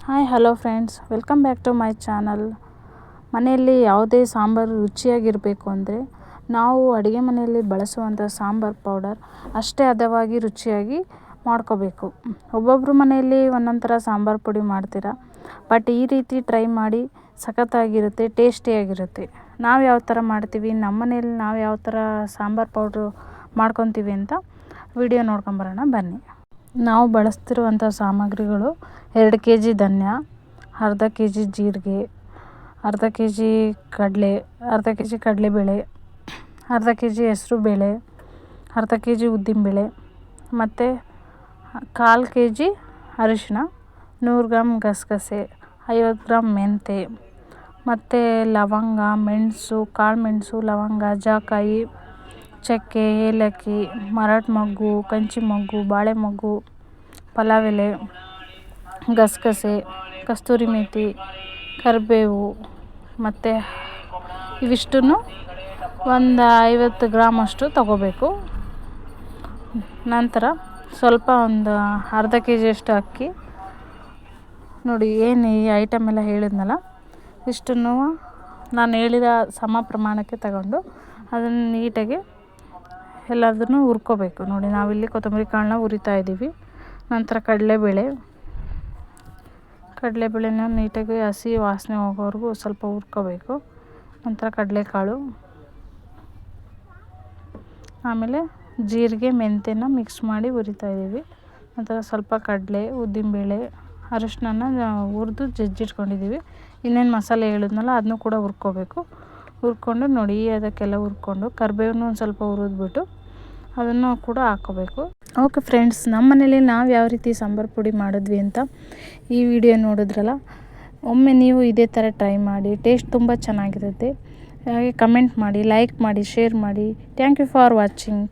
Hi hello friends, welcome back to my channel. ಮನೆಯಲ್ಲಿ ಯಾವುದೇ ಸಾಂಬಾರು ರುಚಿಯಾಗಿರಬೇಕು ಅಂದರೆ ನಾವು ಅಡುಗೆ ಮನೆಯಲ್ಲಿ ಬಳಸುವಂಥ ಸಾಂಬಾರು ಪೌಡರ್ ಅಷ್ಟೇ ಹದವಾಗಿ ರುಚಿಯಾಗಿ ಮಾಡ್ಕೋಬೇಕು. ಒಬ್ಬೊಬ್ಬರು ಮನೆಯಲ್ಲಿ ಒಂದೊಂದು ಥರ ಸಾಂಬಾರು ಪುಡಿ ಮಾಡ್ತೀರಾ, ಬಟ್ ಈ ರೀತಿ ಟ್ರೈ ಮಾಡಿ, ಸಖತ್ತಾಗಿರುತ್ತೆ, ಟೇಸ್ಟಿಯಾಗಿರುತ್ತೆ. ನಾವು ಯಾವ ಥರ ಮಾಡ್ತೀವಿ, ನಮ್ಮ ಮನೆಯಲ್ಲಿ ನಾವು ಯಾವ ಥರ ಸಾಂಬಾರು ಪೌಡ್ರು ಮಾಡ್ಕೊತೀವಿ ಅಂತ ವಿಡಿಯೋ ನೋಡ್ಕೊಂಬರೋಣ ಬನ್ನಿ. ನಾವು ಬಳಸ್ತಿರುವಂಥ ಸಾಮಗ್ರಿಗಳು 2 kg ಧನ್ಯ, ಅರ್ಧ kg ಜೀರಿಗೆ, ಅರ್ಧ kg ಕಡಲೆ, ಅರ್ಧ kg ಕಡಲೆಬೇಳೆ, ಅರ್ಧ kg ಹೆಸರುಬೇಳೆ, ಅರ್ಧ kg ಉದ್ದಿನಬೇಳೆ, ಮತ್ತು 1/4 kg ಅರಿಶಿನ, 100 ಗ್ರಾಮ್ ಗಸಗಸೆ, 50 ಗ್ರಾಮ್ ಮೆಂತೆ, ಮತ್ತು ಲವಂಗ, ಮೆಣಸು, ಕಾಳುಮೆಣಸು, ಲವಂಗ, ಜಾಕಾಯಿ, ಚಕ್ಕೆ, ಏಲಕ್ಕಿ, ಮರಾಠ ಮೊಗ್ಗು, ಕಂಚಿ ಮೊಗ್ಗು, ಬಾಳೆ ಮೊಗ್ಗು, ಪಲಾವ್ ಎಲೆ, ಗಸಗಸೆ, ಕಸ್ತೂರಿ ಮೇಥಿ, ಕರಿಬೇವು, ಮತ್ತು ಇವಿಷ್ಟನ್ನು ಒಂದು 50 ಗ್ರಾಮ್ ಅಷ್ಟು ತಗೋಬೇಕು. ನಂತರ ಸ್ವಲ್ಪ ಒಂದು ಅರ್ಧ kg ಅಷ್ಟು ಅಕ್ಕಿ, ನೋಡಿ ಏನು ಈ ಐಟಮ್ ಎಲ್ಲ ಹೇಳಿದ್ನಲ್ಲ, ಇಷ್ಟನ್ನು ನಾನು ಹೇಳಿದ ಸಮ ಪ್ರಮಾಣಕ್ಕೆ ತಗೊಂಡು ಅದನ್ನು ನೀಟಾಗಿ ಎಲ್ಲದನ್ನು ಹುರ್ಕೋಬೇಕು. ನೋಡಿ ನಾವಿಲ್ಲಿ ಕೊತ್ತಂಬರಿ ಕಾಳನ್ನ ಹುರಿತಾ ಇದ್ದೀವಿ. ನಂತರ ಕಡಲೆಬೇಳೆನ ನೀಟಾಗಿ ಹಸಿ ವಾಸನೆ ಹೋಗೋವರೆಗೂ ಸ್ವಲ್ಪ ಹುರ್ಕೋಬೇಕು. ನಂತರ ಕಡಲೆಕಾಳು, ಆಮೇಲೆ ಜೀರಿಗೆ, ಮೆಂತೆನ ಮಿಕ್ಸ್ ಮಾಡಿ ಹುರಿತಾ ಇದ್ದೀವಿ. ನಂತರ ಸ್ವಲ್ಪ ಕಡಲೆ, ಉದ್ದಿನಬೇಳೆ, ಅರಿಶಿನ ಹುರಿದು ಜಜ್ಜಿಟ್ಕೊಂಡಿದ್ದೀವಿ. ಇನ್ನೇನು ಮಸಾಲೆ ಹೇಳಿದ್ನಲ್ಲ ಅದನ್ನು ಕೂಡ ಹುರ್ಕೋಬೇಕು. ಹುರ್ಕೊಂಡು ನೋಡಿ ಅದಕ್ಕೆಲ್ಲ ಹುರ್ಕೊಂಡು ಕರಿಬೇವನ್ನು ಒಂದು ಸ್ವಲ್ಪ ಹುರಿದ್ಬಿಟ್ಟು ಅದನ್ನು ಕೂಡ ಹಾಕ್ಕೋಬೇಕು. ಓಕೆ ಫ್ರೆಂಡ್ಸ್, ನಮ್ಮ ಮನೇಲಿ ನಾವು ಯಾವ ರೀತಿ ಸಾಂಬಾರು ಪುಡಿ ಮಾಡಿದ್ವಿ ಅಂತ ಈ ವಿಡಿಯೋ ನೋಡಿದ್ರಲ್ಲ, ಒಮ್ಮೆ ನೀವು ಇದೇ ಥರ ಟ್ರೈ ಮಾಡಿ, ಟೇಸ್ಟ್ ತುಂಬ ಚೆನ್ನಾಗಿರುತ್ತೆ. ಹಾಗೆ ಕಮೆಂಟ್ ಮಾಡಿ, ಲೈಕ್ ಮಾಡಿ, ಶೇರ್ ಮಾಡಿ. Thank you for watching.